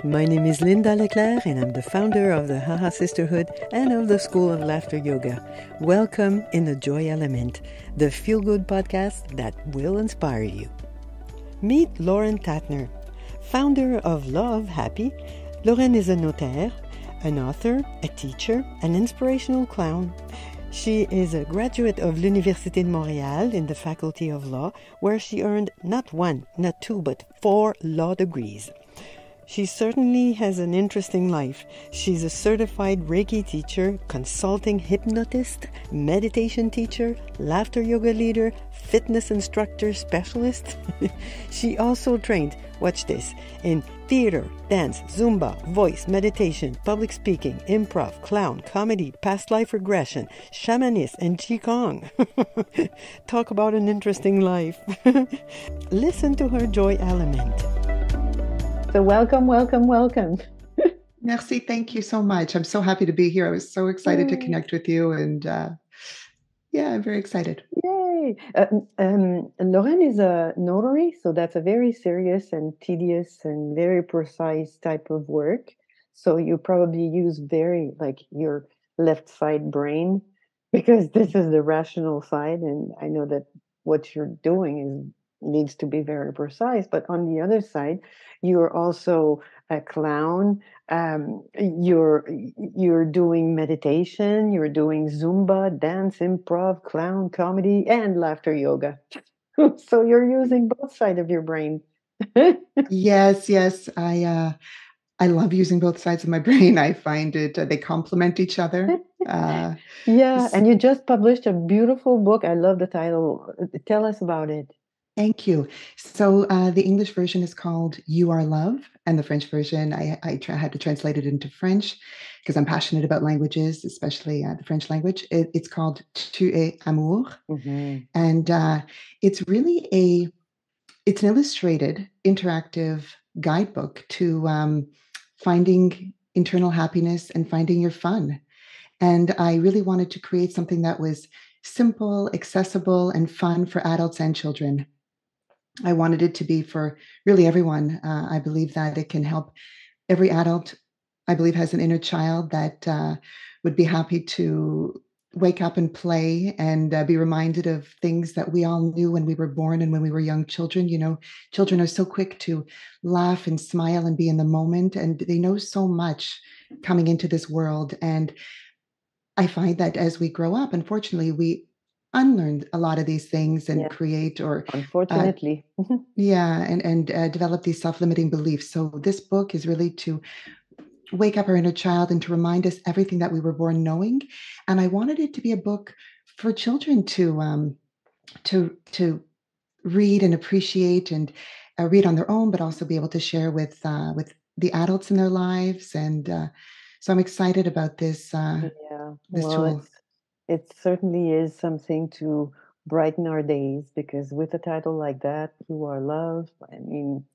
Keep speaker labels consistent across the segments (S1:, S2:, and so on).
S1: My name is Linda Leclerc, and I'm the founder of the Haha Sisterhood and of the School of Laughter Yoga. Welcome in the Joy Element, the feel-good podcast that will inspire you. Meet Lauren Tatner, founder of Love Happy. Lauren is a notaire, an author, a teacher, an inspirational clown. She is a graduate of l'Université de Montréal in the Faculty of Law, where she earned not one, not two, but 4 law degrees. She certainly has an interesting life. She's a certified Reiki teacher, consulting hypnotist, meditation teacher, laughter yoga leader, fitness instructor specialist. She also trained, watch this, in theater, dance, Zumba, voice, meditation, public speaking, improv, clown, comedy, past life regression, shamanism, and Qigong. Talk about an interesting life. Listen to her joy element. So welcome.
S2: Merci. Thank you so much. I'm so happy to be here. I was so excited to connect with you. And I'm very excited.
S1: Yay. Lauren is a notary, so that's a very serious and tedious and very precise type of work. So you probably use your left side brain, because this is the rational side. And I know that what you're doing needs to be very precise. But on the other side, you're also a clown. You're doing meditation. You're doing Zumba, dance, improv, clown, comedy, and laughter yoga. So you're using both sides of your brain.
S2: Yes. I love using both sides of my brain. I find it they complement each other.
S1: And you just published a beautiful book. I love the title. Tell us about it.
S2: Thank you. So the English version is called You Are Love, and the French version, I had to translate it into French because I'm passionate about languages, especially the French language. It's called Tu es amour. Mm-hmm. And it's really it's an illustrated, interactive guidebook to finding internal happiness and finding your fun. And I really wanted to create something that was simple, accessible, and fun for adults and children. I wanted it to be for really everyone. I believe that it can help every adult. I believe has an inner child that would be happy to wake up and play and be reminded of things that we all knew when we were born and when we were young children. You know, children are so quick to laugh and smile and be in the moment, and they know so much coming into this world. And I find that as we grow up, unfortunately, we unlearn a lot of these things and create or
S1: unfortunately
S2: and develop these self-limiting beliefs. So this book is really to wake up our inner child and to remind us everything that we were born knowing. And I wanted it to be a book for children to read and appreciate and read on their own, but also be able to share with the adults in their lives. And so I'm excited about this tool.
S1: It certainly is something to brighten our days, because with a title like that, You Are Love, I mean,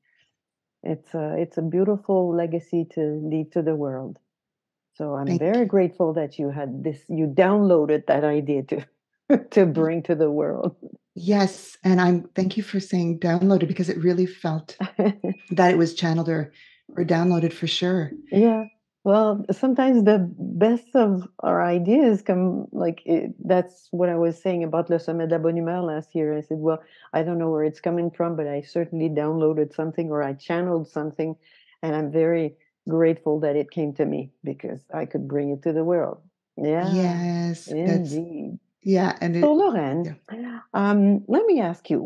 S1: it's a beautiful legacy to leave to the world. So I'm very grateful that you had this, you downloaded that idea to bring to the world.
S2: Yes. And thank you for saying downloaded, because it really felt that it was channeled or downloaded for sure.
S1: Yeah. Well, sometimes the best of our ideas come that's what I was saying about Le Sommet de la Bonne Humeur last year. I said, well, I don't know where it's coming from, but I certainly downloaded something or I channeled something. And I'm very grateful that it came to me because I could bring it to the world. Yeah.
S2: Yes.
S1: Indeed.
S2: And
S1: so Lauren, let me ask you,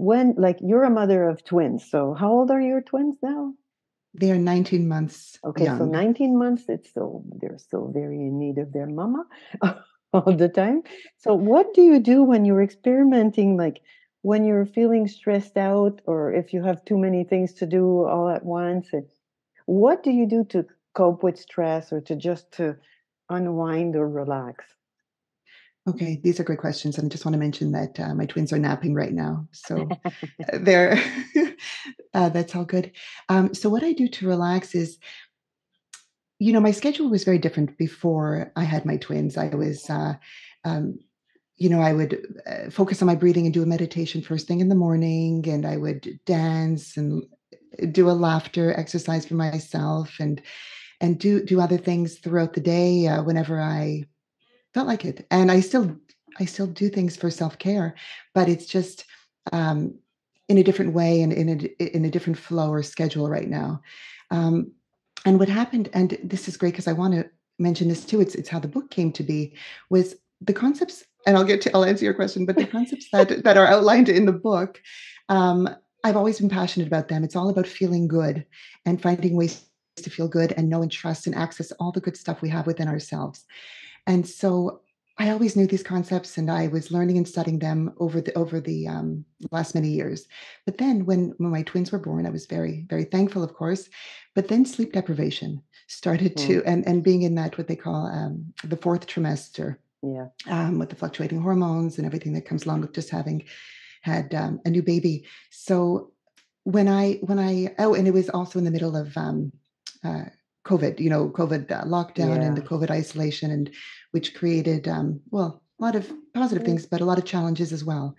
S1: you're a mother of twins. So how old are your twins now?
S2: They are 19 months young.
S1: So 19 months, they're still very in need of their mama all the time. So what do you do when you're experimenting, when you're feeling stressed out, or if you have too many things to do all at once? And what do you do to cope with stress or to unwind or relax?
S2: Okay, these are great questions. And I just want to mention that my twins are napping right now. So they're that's all good. So what I do to relax is, my schedule was very different before I had my twins. I was, I would focus on my breathing and do a meditation first thing in the morning, and I would dance and do a laughter exercise for myself, and do other things throughout the day whenever I felt like it. And I still do things for self-care, but it's just um, in a different way and in a different flow or schedule right now. Um, and what happened, and this is great because I want to mention this too. It's how the book came to be, was the concepts, and I'll answer your question, but the concepts that are outlined in the book, um, I've always been passionate about them. It's all about feeling good and finding ways to feel good and know and trust and access all the good stuff we have within ourselves. And so I always knew these concepts, and I was learning and studying them over the last many years. But then, when my twins were born, I was very very thankful, of course. But then sleep deprivation started
S3: Mm,
S2: to, and being in that what they call the fourth trimester,
S3: yeah.
S2: with the fluctuating hormones and everything that comes along with just having had a new baby. So when I and it was also in the middle of uh, COVID, COVID lockdown and the
S3: Yeah.
S2: COVID isolation, and which created well, a lot of positive
S3: Mm,
S2: things, but a lot of challenges as well.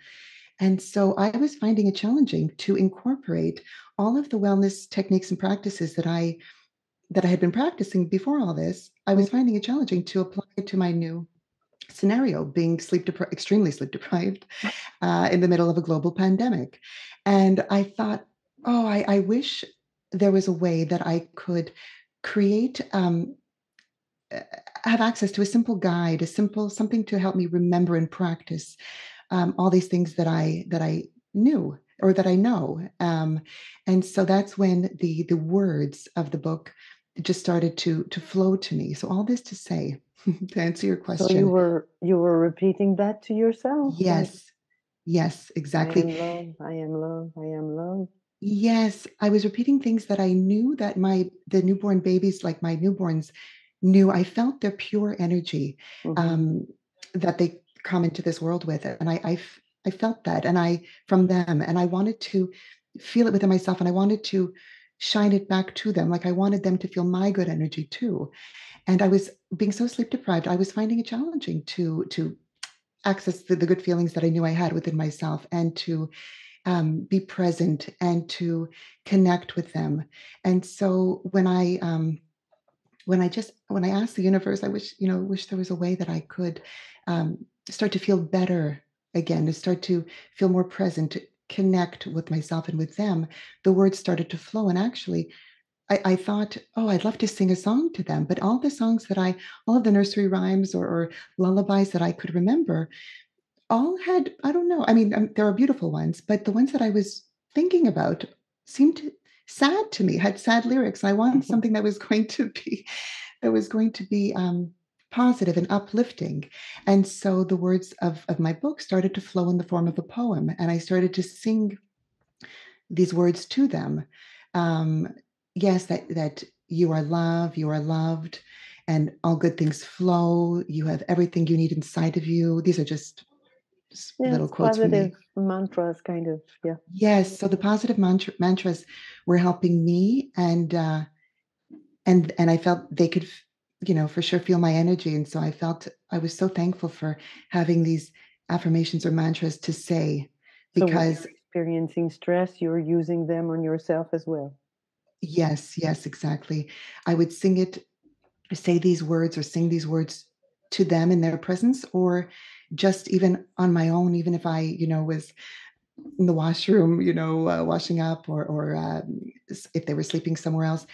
S2: And so I was finding it challenging to incorporate all of the wellness techniques and practices that I had been practicing before all this. I
S3: mm,
S2: was finding it challenging to apply it to my new scenario, being extremely sleep deprived in the middle of a global pandemic. And I thought, oh, I wish there was a way that I could create, uh, have access to a simple guide, a simple something to help me remember and practice all these things that I knew or that I know. And so that's when the words of the book just started to flow to me. So all this to say, to answer your
S3: So you
S2: question,
S3: were repeating that to yourself, like,
S2: yes, yes,
S3: I
S2: exactly.
S3: am love, I am love, I am love.
S2: Yes, I was repeating things that I knew that the newborn babies, like my newborns, knew. I felt their pure energy
S3: Hmm.
S2: um, that they come into this world with, and I felt that, and I from them, and I wanted to feel it within myself, and I wanted to shine it back to them. Like I wanted them to feel my good energy too. And I was being so sleep deprived, I was finding it challenging to access the good feelings that I knew I had within myself, and to be present and to connect with them. And so when I asked the universe, I wish there was a way that I could start to feel better again, to start to feel more present, to connect with myself and with them. The words started to flow, and actually. I thought, oh, I'd love to sing a song to them, but all of the nursery rhymes or lullabies that I could remember, all had, I don't know, I mean, there are beautiful ones, but the ones that I was thinking about seemed sad to me, had sad lyrics. I wanted something that was going to be positive and uplifting. And so the words of my book started to flow in the form of a poem, and I started to sing these words to them. Um, yes, that you are love, you are loved, and all good things flow. You have everything you need inside of you. These are just little
S3: Yes,
S2: quotes from
S3: positive
S2: me.
S3: mantras, kind of. Yeah.
S2: Yes, so the positive mantras were helping me, and I felt they could, for sure feel my energy, and so I was so thankful for having these affirmations or mantras to say,
S3: So when you're
S2: because
S3: experiencing stress, you're using them on yourself as well.
S2: yes, yes, exactly. I would say these words or sing these words to them in their presence, or just even on my own, even if I, was in the washroom, washing up, or if they were sleeping somewhere else,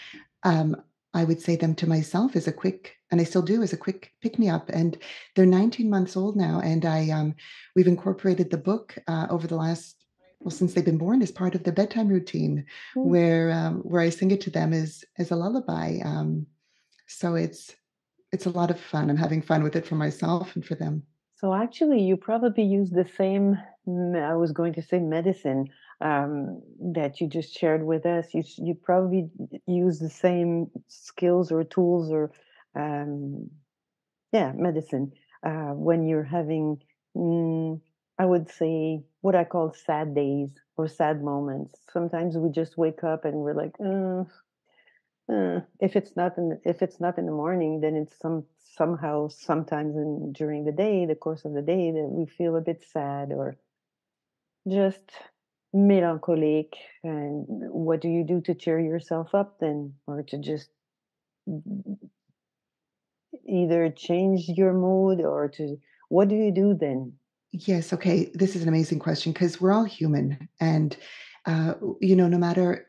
S2: um, I would say them to myself as a quick, and I still do, as a quick pick me up. And they're 19 months old now, and we've incorporated the book over the last, well, since they've been born, as part of the bedtime routine,
S3: Mm.
S2: where I sing it to them as a lullaby. So it's a lot of fun. I'm having fun with it for myself and for them.
S3: So actually, you probably use the same, I was going to say medicine, that you just shared with us. You probably use the same skills or tools or, um, yeah, medicine, when you're having, mm, I would say, what I call sad days or sad moments. Sometimes we just wake up and we're like, if it's not in the morning, then it's somehow sometimes during the day, the course of the day, that we feel a bit sad or just melancholic, and what do you do to cheer yourself up then, or to just either change your mood, or to what do you do then?
S2: Yes. Okay. This is an amazing question because we're all human, and no matter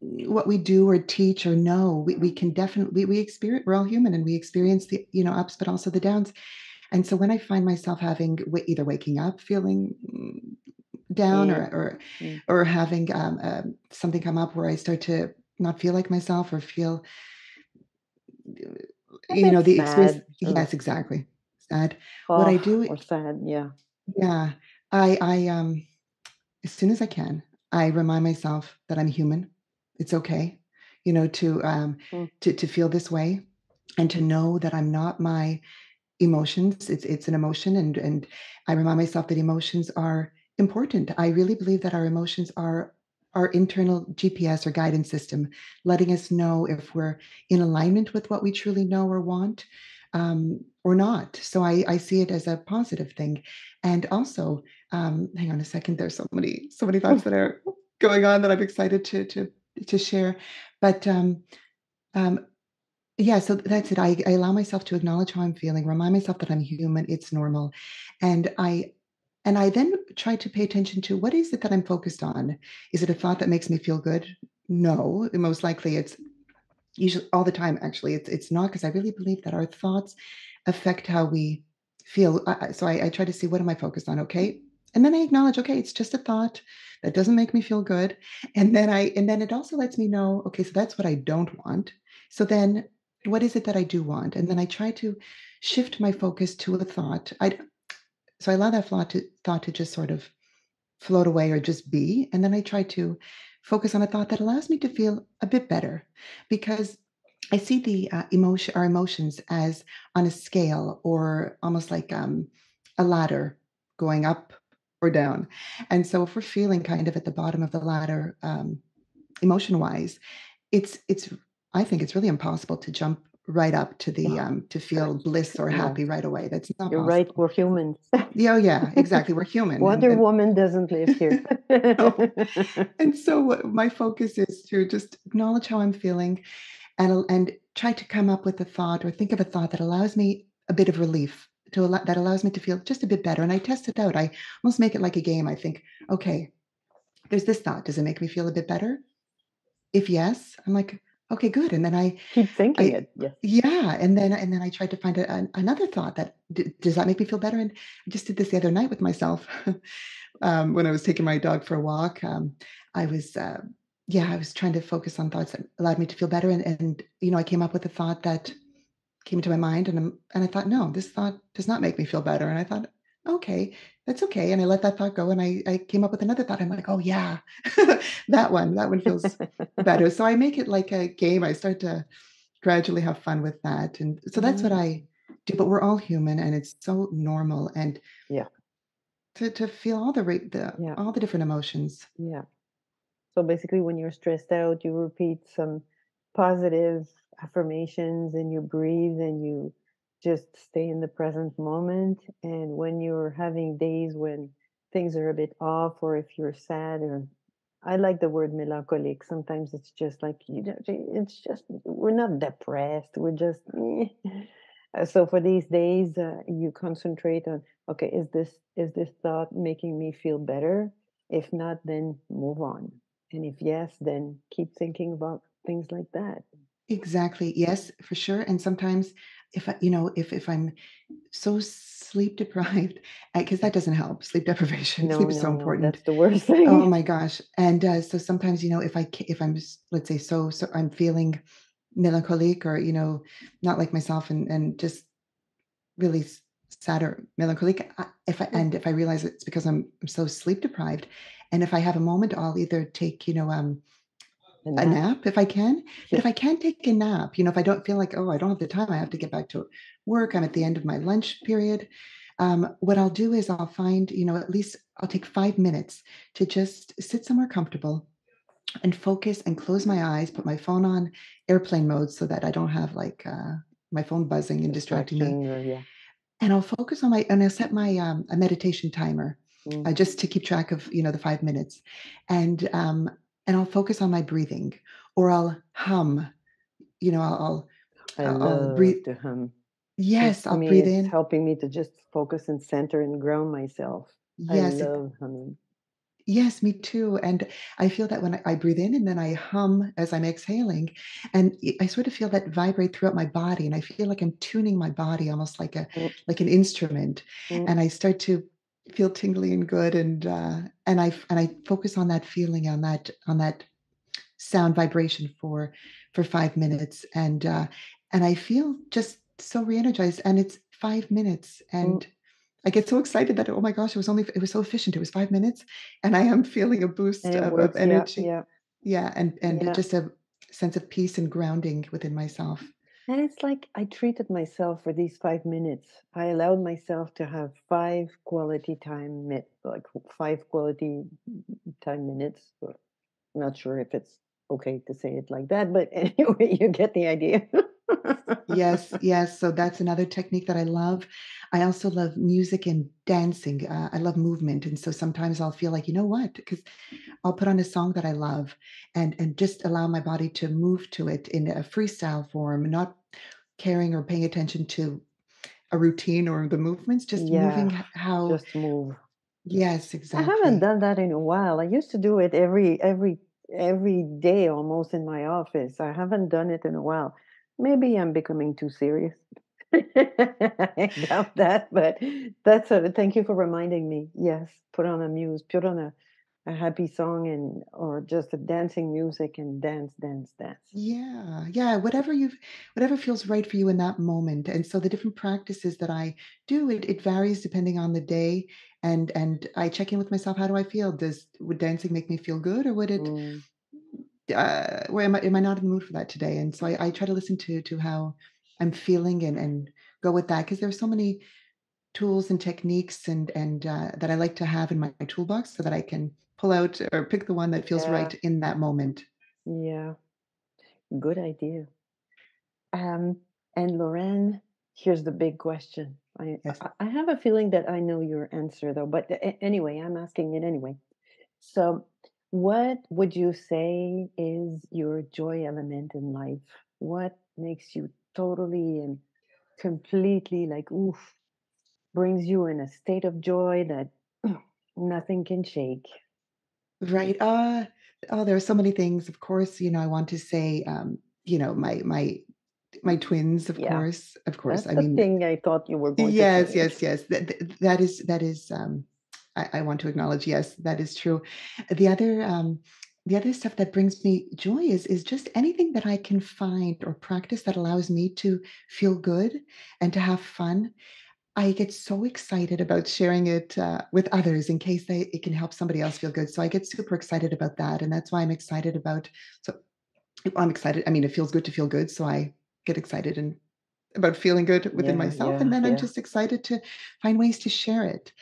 S2: what we do or teach or know, we can definitely we experience. We're all human, and we experience the ups, but also the downs. And so when I find myself having either waking up feeling down
S3: Yeah.
S2: or having something come up where I start to not feel like myself or feel
S3: A bit
S2: the experience.
S3: sad or
S2: Yes, exactly. Sad. What I
S3: off
S2: do,
S3: or sad, yeah.
S2: yeah, I as soon as I can, I remind myself that I'm human. It's okay,
S3: Mm.
S2: to feel this way and to know that I'm not my emotions. It's an emotion, and I remind myself that emotions are important. I really believe that our emotions are our internal GPS or guidance system, letting us know if we're in alignment with what we truly know or want, or not. So I see it as a positive thing. And also, hang on a second. There's so many thoughts that are going on that I'm excited to share. But um, yeah, so that's it. I allow myself to acknowledge how I'm feeling, remind myself that I'm human, it's normal. And I then try to pay attention to what is it that I'm focused on? Is it a thought that makes me feel good? No, most likely it's usually all the time actually. It's not because I really believe that our thoughts affect how we feel. So I try to see what am I focused on, okay? And then I acknowledge, okay, it's just a thought that doesn't make me feel good. And then it also lets me know, okay, so that's what I don't want. So then what is it that I do want? And then I try to shift my focus to a thought. So I allow that thought to just sort of float away or just be. And then I try to focus on a thought that allows me to feel a bit better because I see our emotions as on a scale or almost like a ladder going up or down. And so if we're feeling kind of at the bottom of the ladder, emotion wise, it's I think it's really impossible to jump right up to the to feel bliss or
S3: Yeah,
S2: happy right away. That's not
S3: you're right,
S2: possible.
S3: we're humans.
S2: Yeah, oh yeah, exactly. We're human,
S3: Wonder Woman doesn't live here.
S2: no. And so my focus is to just acknowledge how I'm feeling and try to come up with a thought or think of a thought that allows me a bit of relief that allows me to feel just a bit better. And I test it out. I almost make it like a game. I think, okay, there's this thought. Does it make me feel a bit better? If yes, I'm like, okay, good. And then
S3: Keep thinking
S2: I,
S3: it, yes.
S2: yeah, and then I tried to find another thought that does that make me feel better? And I just did this the other night with myself when I was taking my dog for a walk. I was, yeah, I was trying to focus on thoughts that allowed me to feel better, and I came up with a thought that came into my mind, and I thought, no, this thought does not make me feel better, and I thought, okay, that's okay, and I let that thought go, and I came up with another thought. I'm like, oh yeah, that one feels better. So I make it like a game. I start to gradually have fun with that. And so that's what
S3: Mm,
S2: I do. But we're all human and it's so normal and
S3: yeah,
S2: to feel all
S3: yeah,
S2: all the different emotions.
S3: yeah. So basically, when you're stressed out, you repeat some positive affirmations and you breathe and you just stay in the present moment. And when you're having days when things are a bit off, or if you're sad, or I like the word melancholic. Sometimes it's just like it's just we're not depressed. We're just so for these days, you concentrate on, okay, is this thought making me feel better? If not, then move on. And if yes, then keep thinking about things like that.
S2: Exactly. Yes, for sure. And sometimes if I'm so sleep deprived, because that doesn't help. Sleep deprivation,
S3: No,
S2: sleep is so
S3: no, no,
S2: important.
S3: that's the worst
S2: Oh
S3: thing.
S2: my gosh. And so sometimes, if I'm let's say so I'm feeling melancholic or, not like myself and just really sad or melancholic. If I realize it's because I'm so sleep deprived, and if I have a moment, I'll either take
S3: And
S2: a
S3: that,
S2: nap if I can. But
S3: yeah,
S2: if I can't take a nap, if I don't feel like I don't have the time, I have to get back to work. I'm at the end of my lunch period. What I'll do is I'll find at least I'll take 5 minutes to just sit somewhere comfortable and focus and close my eyes, put my phone on airplane mode so that I don't have like my phone buzzing and distracting me
S3: distraction, or yeah.
S2: and I'll set my a meditation timer.
S3: Mm.
S2: just to keep track of the 5 minutes, and I'll focus on my breathing, or I'll hum. You know,
S3: I
S2: I'll breathe.
S3: love to hum.
S2: Yes,
S3: For
S2: I'll
S3: me,
S2: breathe
S3: it's
S2: in.
S3: helping me to just focus and center and ground myself. I
S2: Yes,
S3: love humming.
S2: yes, me too. And I feel that when I breathe in and then I hum as I'm exhaling, and I sort of feel that vibrate throughout my body, and I feel like I'm tuning my body almost
S3: Mm,
S2: like an instrument,
S3: mm.
S2: and I start to feel tingly and good, and I focus on that feeling, on that sound vibration for 5 minutes, and I feel just so re-energized, and it's 5 minutes,
S3: Mm.
S2: and I get so excited that, oh my gosh, it was so efficient. It was 5 minutes, and I am feeling a
S3: And
S2: boost
S3: it
S2: of
S3: works. Yeah,
S2: energy.
S3: yeah,
S2: Yeah, and
S3: yeah.
S2: just a sense of peace and grounding within myself.
S3: And it's like I treated myself for these 5 minutes. I allowed myself to have five quality time, like five quality time minutes. I'm not sure if it's okay to say it like that, but anyway, you get the idea.
S2: Yes, yes. So that's another technique that I love. I also love music and dancing. I love movement, and so sometimes I'll feel like, you know what? Because I'll put on a song that I love, and just allow my body to move to it in a freestyle form, not caring or paying attention to a routine or the movements, just moving
S3: Yeah,
S2: how.
S3: just move.
S2: Yes,
S3: I haven't
S2: exactly.
S3: done that in a while. I used to do it every day almost in my office. I haven't done it in a while. Maybe I'm becoming too serious. I doubt that, but thank you for reminding me. Yes, put on a happy song and or just a dancing music and dance, dance, dance.
S2: Yeah, yeah, whatever feels right for you in that moment. And so the different practices that I do, it varies depending on the day. And I check in with myself. How do I feel? Would dancing make me feel good, or would it?
S3: Mm,
S2: Where am I not in the mood for that today? And so I try to listen to how I'm feeling, and go with that, because there's so many tools and techniques, and that I like to have in my toolbox, so that I can pull out or pick the one that feels
S3: yeah,
S2: right in that moment.
S3: yeah, good idea. Um, and Lorraine, here's the big question.
S2: Yes.
S3: I have a feeling that I know your answer though, but anyway, I'm asking it anyway. So, what would you say is your joy element in life? What makes you totally and completely like, oof, brings you in a state of joy that nothing can shake?
S2: Right. Oh, there are so many things. Of course, I want to say, my twins, of
S3: Yeah,
S2: course, of course.
S3: that's
S2: I
S3: the
S2: mean,
S3: thing I thought you were going to
S2: yes,
S3: say.
S2: yes, yes. That is. I want to acknowledge. Yes, that is true. The other, the other stuff that brings me joy is just anything that I can find or practice that allows me to feel good and to have fun. I get so excited about sharing it with others in case it can help somebody else feel good. So I get super excited about that, and that's why I'm excited about. So I'm excited. I mean, it feels good to feel good, so I get excited and about feeling good within
S3: Yeah,
S2: myself, and
S3: yeah,
S2: then I'm
S3: yeah.
S2: just excited to find ways to share it,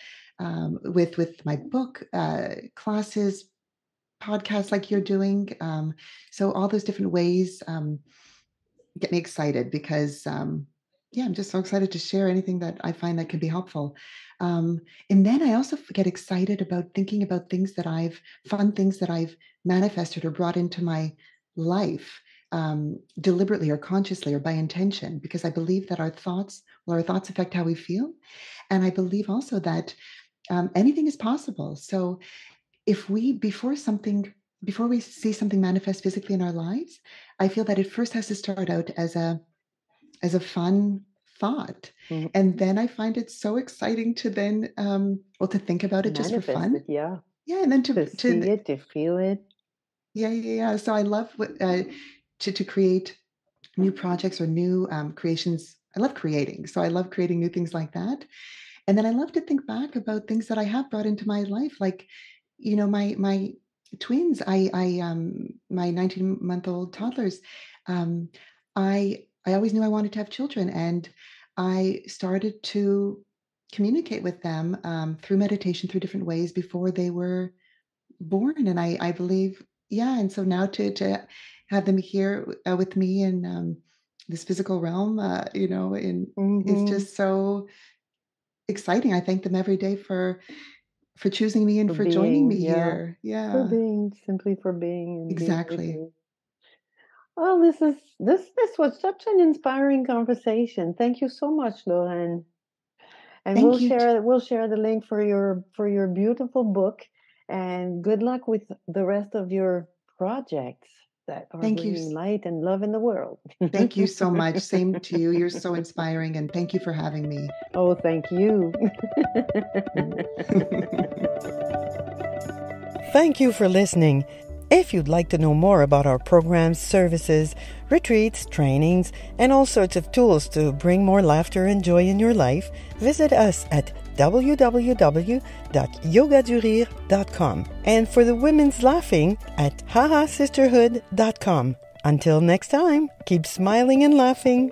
S2: with my book, classes, podcasts like you're doing. So all those different ways get me excited, because yeah, I'm just so excited to share anything that I find that can be helpful. Um, and then I also get excited about thinking about fun things that I've manifested or brought into my life, deliberately or consciously or by intention, because I believe that our thoughts affect how we feel. And I believe also that anything is possible. So if we before we see something manifest physically in our lives, I feel that it first has to start out as a fun thought,
S3: Mhm.
S2: and then I find it so exciting to then to think about it just for
S3: Manifest
S2: fun.
S3: it, yeah.
S2: Yeah, and then
S3: To
S2: to
S3: see it, to feel it.
S2: yeah, yeah, yeah. So I love to create new projects or new creations. I love creating, so I love creating new things like that. And then I love to think back about things that I have brought into my life, like my twins. My 19-month-old toddlers. Um, I always knew I wanted to have children, and I started to communicate with them through meditation, through different ways before they were born. And I believe, yeah. And so now to have them here with me in this physical realm, in is
S3: Mhm.
S2: just so exciting. I thank them every day for choosing me and for joining me here.
S3: For
S2: Yeah,
S3: being, simply for being and being with
S2: exactly.
S3: me. Well, this was such an inspiring conversation. Thank you so much, Lorraine. And
S2: Thank you.
S3: we'll share the link for your beautiful book, and good luck with the rest of your projects that are
S2: Thank you.
S3: bringing light and love in the world.
S2: Thank you so much. Same to you. You're so inspiring, and thank you for having me.
S3: Oh, thank you.
S1: Thank you for listening. If you'd like to know more about our programs, services, retreats, trainings, and all sorts of tools to bring more laughter and joy in your life, visit us at www.yogadurir.com, and for the women's laughing at hahasisterhood.com. Until next time, keep smiling and laughing.